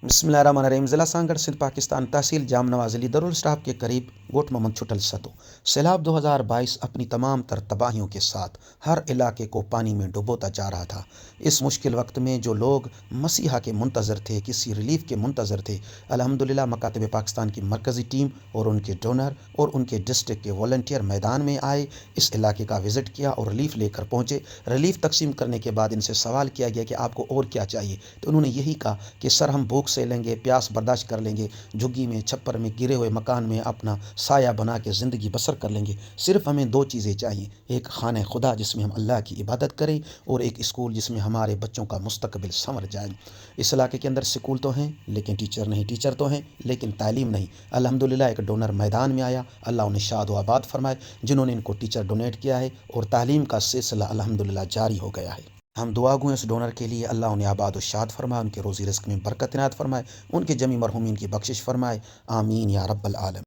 بسم اللہ الرحمن الرحیم۔ ضلع سانگڑ سندھ پاکستان، تحصیل جام نواز علی دارالاسٹاپ کے قریب گوٹ محمد چھٹل سدو۔ سیلاب 2022 اپنی تمام تر تباہیوں کے ساتھ ہر علاقے کو پانی میں ڈبوتا جا رہا تھا۔ اس مشکل وقت میں جو لوگ مسیحا کے منتظر تھے، کسی ریلیف کے منتظر تھے، الحمدللہ مکاتب پاکستان کی مرکزی ٹیم اور ان کے ڈونر اور ان کے ڈسٹرکٹ کے والنٹیئر میدان میں آئے، اس علاقے کا وزٹ کیا اور ریلیف لے کر پہنچے۔ ریلیف تقسیم کرنے کے بعد ان سے سوال کیا گیا کہ آپ کو اور کیا چاہیے، تو انہوں نے یہی کہا کہ سر ہم بھوک سے لیں گے، پیاس برداشت کر لیں گے، جھگی میں چھپر میں گرے ہوئے مکان میں اپنا سایہ بنا کے زندگی بسر کر لیں گے، صرف ہمیں دو چیزیں چاہیے، ایک خانہ خدا جس میں ہم اللہ کی عبادت کریں، اور ایک اسکول جس میں ہمارے بچوں کا مستقبل سنور جائے۔ اس علاقے کے اندر سکول تو ہیں لیکن ٹیچر نہیں، ٹیچر تو ہیں لیکن تعلیم نہیں۔ الحمدللہ ایک ڈونر میدان میں آیا، اللہ انہیں شاد و آباد فرمائے، جنہوں نے ان کو ٹیچر ڈونیٹ کیا ہے، اور تعلیم کا سلسلہ الحمدللہ جاری ہو گیا ہے۔ ہم دعا گوئیں اس ڈونر کے لیے، اللہ انہیں آباد و شاد فرمائے، ان کے روزی رزق میں برکت عنایت فرمائے، ان کے جمی مرحومین کی بخشش فرمائے، آمین یا رب العالمین۔